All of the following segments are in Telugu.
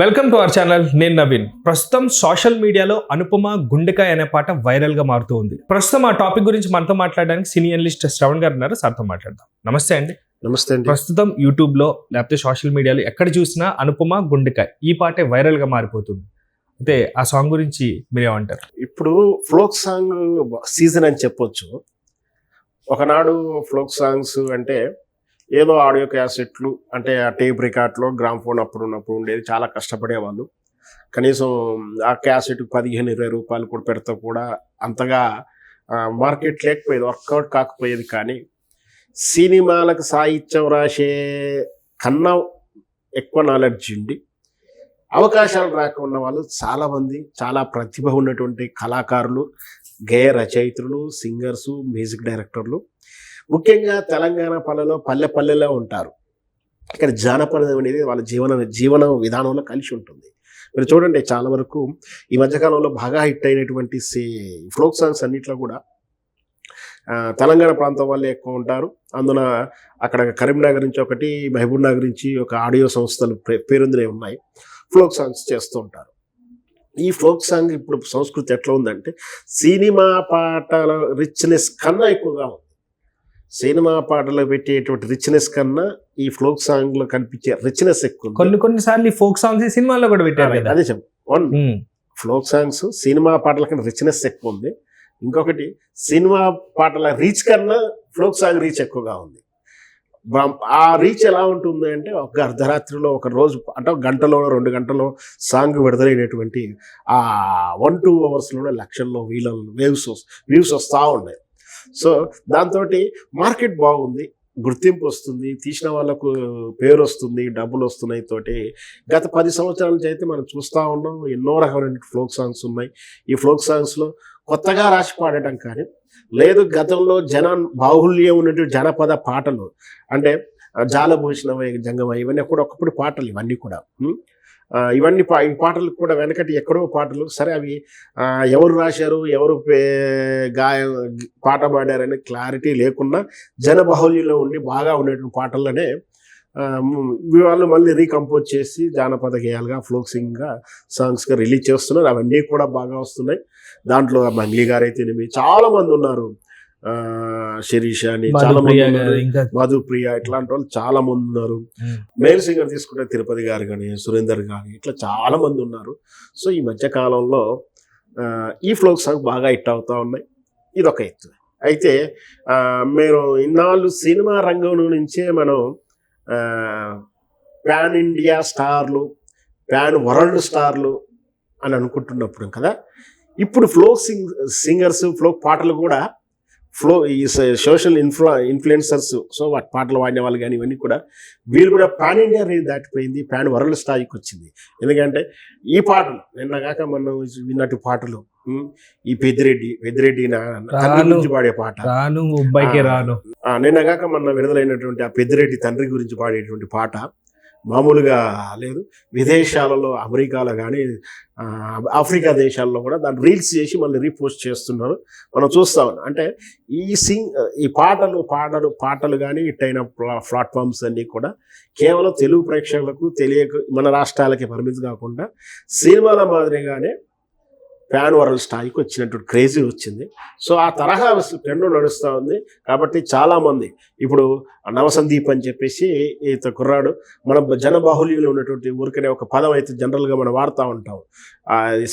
Welcome to our channel. నేను నవీన్. ప్రస్తుతం సోషల్ మీడియాలో అనుపమ గుండెకాయ అనే పాట వైరల్ గా మారుతూ ఉంది. ప్రస్తుతం ఆ టాపిక్ గురించి మనతో మాట్లాడడానికి సినీ అనలిస్ట్ శ్రవణ్ గారు ఉన్నారు. సార్తో మాట్లాడదాం. నమస్తే అండి. నమస్తే అండి. ప్రస్తుతం యూట్యూబ్ లో లేకపోతే సోషల్ మీడియాలో ఎక్కడ చూసినా అనుపమ గుండెకాయ ఈ పాటే వైరల్ గా మారిపోతుంది. అయితే ఆ సాంగ్ గురించి మీరేమంటారు? ఇప్పుడు ఫోక్ సాంగ్ సీజన్ అని చెప్పొచ్చు. ఒకనాడు ఫోక్ సాంగ్స్ అంటే ఏదో ఆడియో క్యాసెట్లు అంటే ఆ టేప్ రికార్డ్లో గ్రామ్ఫోన్ ఉన్నప్పుడు ఉండేది. చాలా కష్టపడేవాళ్ళు. కనీసం ఆ క్యాసెట్ 15-20 రూపాయలు కూడా పెడితే కూడా అంతగా మార్కెట్ లేకపోయేది, వర్కౌట్ కాకపోయేది. కానీ సినిమాలకు సాహిత్యం రాసే కన్నా ఎక్కువ నాలెడ్జ్ ఉండి అవకాశాలు రాకున్న వాళ్ళు చాలామంది, చాలా ప్రతిభ ఉన్నటువంటి కళాకారులు, గేయ రచయితులు, సింగర్సు, మ్యూజిక్ డైరెక్టర్లు ముఖ్యంగా తెలంగాణ పల్లెలో ఉంటారు. ఇక్కడ జానపదం అనేది వాళ్ళ జీవన విధానంలో కలిసి ఉంటుంది. మీరు చూడండి, చాలా వరకు ఈ మధ్యకాలంలో బాగా హిట్ అయినటువంటి ఫోక్ సాంగ్స్ అన్నిట్లో కూడా తెలంగాణ ప్రాంతం వాళ్ళే ఎక్కువ ఉంటారు. అందున అక్కడ కరీంనగర్ నుంచి ఒకటి, మహబూబ్ నగర్ నుంచి ఒక ఆడియో సంస్థలు పేరొందినే ఉన్నాయి. ఫోక్ సాంగ్స్ చేస్తూ ఉంటారు. ఈ ఫోక్ సాంగ్ ఇప్పుడు సంస్కృతి ఎట్లా ఉందంటే సినిమా పాటల రిచ్నెస్ కన్నా ఎక్కువగా ఉంది. సినిమా పాటలు పెట్టేటువంటి రిచ్నెస్ కన్నా ఈ ఫోక్ సాంగ్ లో కనిపించే రిచ్నెస్ ఎక్కువ. కొన్నిసార్లు ఈ ఫోక్ సాంగ్స్ సినిమాలో కూడా పెట్టారు. అదే వన్ ఫోక్ సాంగ్స్ సినిమా పాటల కన్నా రిచ్నెస్ ఎక్కువ ఉంది. ఇంకొకటి సినిమా పాటల రీచ్ కన్నా ఫోక్ సాంగ్ రీచ్ ఎక్కువగా ఉంది. ఆ రీచ్ ఎలా ఉంటుంది అంటే ఒక అర్ధరాత్రిలో ఒక రోజు అంటే గంటలో 2 గంటలో సాంగ్ విడుదలైనటువంటి ఆ 1-2 అవర్స్లోనే లక్షల్లో వ్యూస్ వస్తూ ఉన్నాయి. సో దాంతో మార్కెట్ బాగుంది, గుర్తింపు వస్తుంది, తీసిన వాళ్ళకు పేరు వస్తుంది, డబ్బులు వస్తున్నాయి. తోటి గత 10 సంవత్సరాల నుంచి అయితే మనం చూస్తూ ఉన్నాం. ఎన్నో రకమైన ఫోక్ సాంగ్స్ ఉన్నాయి. ఈ ఫోక్ సాంగ్స్లో కొత్తగా రాసి పాడటం కానీ లేదు, గతంలో బాహుల్యం ఉన్నటువంటి జనపద పాటలు అంటే జాలభూషణమై జంగమై ఇవన్నీ కూడా ఒకప్పుడు పాటలు. ఇవన్నీ కూడా ఈ పాటలు కూడా వెనకటి ఎక్కడో పాటలు. సరే, అవి ఎవరు రాశారు, ఎవరు పాట పాడారనే క్లారిటీ లేకుండా జనబాహుల్యంలో ఉండి బాగా ఉండేటువంటి పాటల్లోనే వాళ్ళు మళ్ళీ రీకంపోజ్ చేసి జానపద గేయాలుగా, ఫోక్ సింగ్గా, సాంగ్స్గా రిలీజ్ చేస్తున్నారు. అవన్నీ కూడా బాగా వస్తున్నాయి. దాంట్లో మంగ్లీ గారు అయితేనేమి చాలా మంది ఉన్నారు, శిరీష అని చాలా మంది ఉన్నారు, మధుప్రియ ఇట్లాంటి వాళ్ళు చాలా మంది ఉన్నారు. మేల్ సింగర్ తీసుకుంటే తిరుపతి గారు కానీ, సురేందర్ కానీ ఇట్లా చాలా మంది ఉన్నారు. సో ఈ మధ్య కాలంలో ఈ ఫోక్ సాంగ్ బాగా హిట్ అవుతా ఉన్నాయి. ఇదొక ఎత్తు. అయితే మీరు ఇన్నాళ్ళు సినిమా రంగం నుంచే మనం పాన్ ఇండియా స్టార్లు, పాన్ వరల్డ్ స్టార్లు అని అనుకుంటున్నప్పుడు కదా, ఇప్పుడు ఫోక్ సింగర్స్, ఫోక్ పాటలు కూడా ఈ సోషల్ ఇన్ఫ్లుయెన్సర్స్, సో వాటి పాటలు వాడిన వాళ్ళు కానీ ఇవన్నీ కూడా వీళ్ళు కూడా పాన్ ఇండియా రేంజ్ దాటిపోయింది, పాన్ వరల్డ్ స్థాయికి వచ్చింది. ఎందుకంటే ఈ పాటలు నిన్నగాక మనం విన్నట్టు పాటలు, ఈ పెద్దిరెడ్డి తండ్రి గురించి పాడే పాట, నిన్నగాక మొన్న విడుదలైనటువంటి ఆ పెద్దిరెడ్డి తండ్రి గురించి పాడేటువంటి పాట మామూలుగా లేదు. విదేశాలలో, అమెరికాలో కానీ ఆఫ్రికా దేశాల్లో కూడా దాన్ని రీల్స్ చేసి మళ్ళీ రీపోస్ట్ చేస్తున్నారు. మనం చూస్తా ఉన్నాం. అంటే ఈ పాటలు కానీ ఇట్టయిన ప్లాట్ఫామ్స్ అన్నీ కూడా కేవలం తెలుగు ప్రేక్షకులకు తెలియక మన రాష్ట్రాలకి పరిమితి కాకుండా సినిమాల మాదిరిగానే పాన్ వరల్డ్ స్థాయికి వచ్చినటువంటి క్రేజీ వచ్చింది. సో ఆ తరహా ట్రెండ్ నడుస్తూ ఉంది. కాబట్టి చాలామంది ఇప్పుడు నవసందీప్ అని చెప్పేసి ఈత కుర్రాడు మన జనబాహుల్యంలో ఉన్నటువంటి ఊరికనే ఒక పదం అయితే జనరల్గా మనం వాడుతూ ఉంటాం,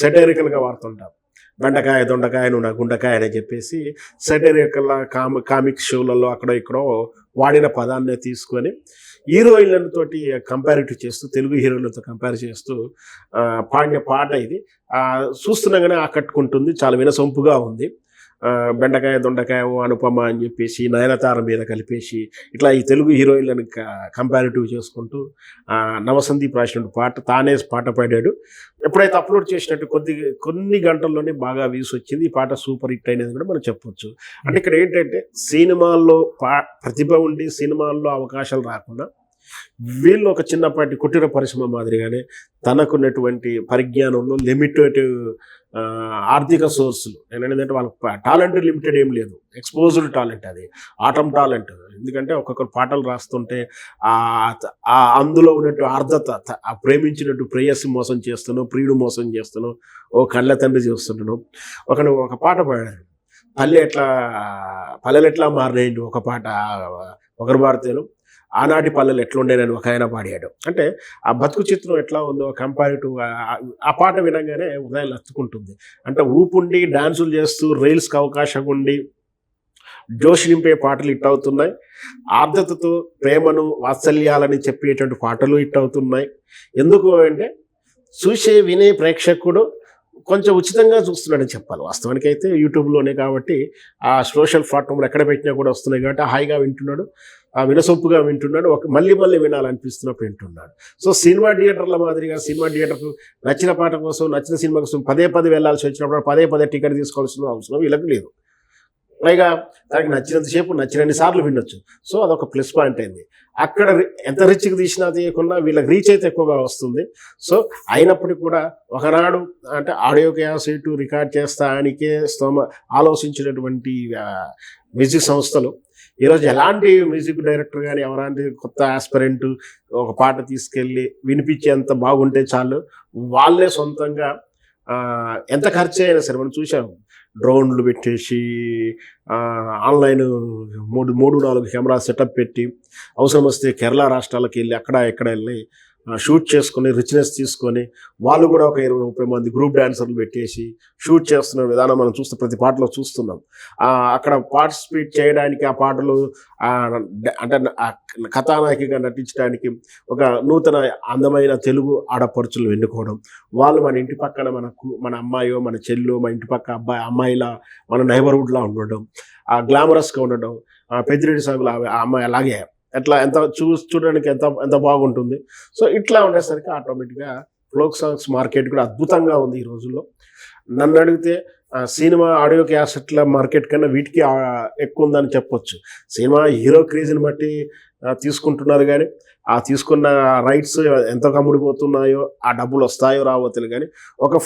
సెటైరికల్గా వాడుతుంటాం. బెండకాయ, దొండకాయ, నువ్వు నా గుండకాయ అని చెప్పేసి సెటైరికల్ కామిక్ షోలలో అక్కడో ఇక్కడో వాడిన పదాన్ని తీసుకొని హీరోయిన్లతో కంపారిటివ్ చేస్తూ, తెలుగు హీరోయిన్లతో కంపేర్ చేస్తూ పాడిన పాట ఇది. చూస్తున్నాగానే ఆకట్టుకుంటుంది, చాలా వినసొంపుగా ఉంది. బెండకాయ, దొండకాయ, అనుపమ అని చెప్పేసి నయనతార మీద కలిపేసి ఇట్లా ఈ తెలుగు హీరోయిన్లను కంపారిటివ్ చేసుకుంటూ నవసందీప్ రాసినట్టు పాట, తానే పాట పాడాడు. ఎప్పుడైతే అప్లోడ్ చేసినట్టు కొన్ని గంటల్లోనే బాగా వ్యూస్ వచ్చింది. ఈ పాట సూపర్ హిట్ అయినది కూడా మనం చెప్పొచ్చు. అంటే ఇక్కడ ఏంటంటే సినిమాల్లో ప్రతిభ ఉండి సినిమాల్లో అవకాశాలు రాకుండా వీళ్ళు ఒక చిన్నపాటి కుటీర పరిశ్రమ మాదిరిగానే తనకున్నటువంటి పరిజ్ఞానంలో లిమిటెడ్ ఆర్థిక సోర్సులు, నేనేంటంటే వాళ్ళకి టాలెంట్ లిమిటెడ్ ఏం లేదు, ఎక్స్పోజ్డ్ టాలెంట్, అది ఆటం టాలెంట్. ఎందుకంటే ఒక్కొక్కరు పాటలు రాస్తుంటే అందులో ఉన్నట్టు ఆర్ద్రత, ఆ ప్రేమించినట్టు ప్రేయస్సు మోసం చేస్తాను, ప్రియుడు మోసం చేస్తాను, ఓ కళ్ళ తండ్రి చేస్తున్నాను. ఒక పాట పాడారు, పల్లెలు ఎట్లా మారినాయండి, ఒక పాట ఒకరు పాడితేను ఆనాటి పల్లెలు ఎట్లుండేనని ఒక ఆయన పాడాడు. అంటే ఆ బతుకు చిత్రం ఎట్లా ఉందో కంపారిటివ్ ఆ పాట వినగానే ఉదయం హత్తుకుంటుంది. అంటే ఊపుండి డాన్సులు చేస్తూ రీల్స్కి అవకాశం ఉండి జోష్ నింపే పాటలు హిట్ అవుతున్నాయి. ఆర్ద్రతతో ప్రేమను వాత్సల్యాలని చెప్పేటువంటి పాటలు హిట్ అవుతున్నాయి. ఎందుకు అంటే చూసే వినే ప్రేక్షకుడు కొంచెం ఉచితంగా చూస్తున్నాడని చెప్పాలి. వాస్తవానికి అయితే యూట్యూబ్లోనే కాబట్టి ఆ సోషల్ ప్లాట్ఫామ్లు ఎక్కడ పెట్టినా కూడా వస్తున్నాయి కాబట్టి హాయిగా వింటున్నాడు, వినసొంపుగా వింటున్నాడు, మళ్ళీ వినాలనిపిస్తున్నప్పుడు వింటున్నాడు. సో సినిమా థియేటర్ల మాదిరిగా సినిమా థియేటర్కు నచ్చిన పాట కోసం, నచ్చిన సినిమా కోసం పదే వెళ్ళాల్సి వచ్చినప్పుడు పదే టికెట్ తీసుకోవాల్సిన అవసరం వీళ్ళకి లేదు. పైగా దానికి నచ్చినంతసేపు నచ్చినన్ని సార్లు వినొచ్చు. సో అదొక ప్లస్ పాయింట్ అయింది. అక్కడ ఎంత రిచ్కి తీసినా తీయకుండా వీళ్ళకి రీచ్ అయితే ఎక్కువగా వస్తుంది. సో అయినప్పటికీ కూడా ఒకనాడు అంటే ఆడియో క్యాసెట్ రికార్డ్ చేస్తానికే ఆలోచించినటువంటి మ్యూజిక్ సంస్థలు ఈరోజు ఎలాంటి మ్యూజిక్ డైరెక్టర్ కానీ ఎవరాంటి కొత్త ఆస్పిరెంట్ ఒక పాట తీసుకెళ్ళి వినిపించేంత బాగుంటే చాలు, వాళ్ళే సొంతంగా ఎంత ఖర్చు అయినా సరే మనం చూసాము, డ్రోన్లు పెట్టేసి ఆన్లైన్ 3-4 కెమెరా సెటప్ పెట్టి అవసరం వస్తే కేరళ రాష్ట్రాలకు వెళ్ళి అక్కడ వెళ్ళి షూట్ చేసుకొని రిచ్నెస్ తీసుకొని వాళ్ళు కూడా ఒక 20-30 మంది గ్రూప్ డాన్సర్లు పెట్టేసి షూట్ చేస్తున్న విధానం మనం చూస్తే ప్రతి పాటలో చూస్తున్నాం. అక్కడ పార్టిసిపేట్ చేయడానికి ఆ పాటలు అంటే కథానాయకిగా నటించడానికి ఒక నూతన అందమైన తెలుగు ఆడపడుచులు ఎన్నుకోవడం, వాళ్ళు మన ఇంటి పక్కన మన అమ్మాయో మన చెల్లో మన ఇంటి పక్క అమ్మాయిలా మన నైబర్హుడ్లా ఉండడం, ఆ గ్లామరస్గా ఉండడం, పెద్దిరెడ్డి సాగులు ఆ అమ్మాయి అలాగే ఎట్లా ఎంత చూడడానికి ఎంత బాగుంటుంది. సో ఇట్లా ఉండేసరికి ఆటోమేటిక్గా ఫోక్ సాంగ్స్ మార్కెట్ కూడా అద్భుతంగా ఉంది ఈ రోజుల్లో. నన్ను అడిగితే సినిమా ఆడియో క్యాసెట్ల మార్కెట్ కన్నా వీటికి ఎక్కువ ఉందని చెప్పొచ్చు. సినిమా హీరో క్రేజ్ని బట్టి తీసుకుంటున్నారు, కానీ ఆ తీసుకున్న రైట్స్ ఎంత కమ్ముడిపోతున్నాయో, ఆ డబ్బులు వస్తాయో రావో తెలియదు. కానీ ఒక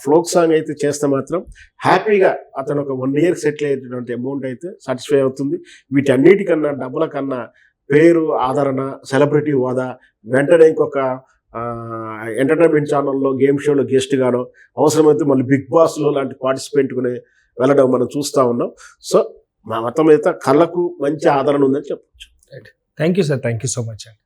ఫోక్ సాంగ్ అయితే చేస్తే మాత్రం హ్యాపీగా అతను ఒక 1 year సెటిల్ అయ్యేటువంటి అమౌంట్ అయితే సాటిస్ఫై అవుతుంది. వీటన్నిటికన్నా డబ్బుల కన్నా పేరు, ఆదరణ, సెలబ్రిటీ హోదా, వెంటనే ఇంకొక ఎంటర్టైన్మెంట్ ఛానల్లో గేమ్ షోలో గెస్ట్ గానో, అవసరమైతే మళ్ళీ బిగ్ బాస్లో లాంటి పార్టిసిపెంట్కునే వెళ్ళడం మనం చూస్తూ ఉన్నాం. సో మా మొత్తం అయితే కళ్ళకు మంచి ఆదరణ ఉందని చెప్పచ్చు. Thank you sir, thank you so much అండి.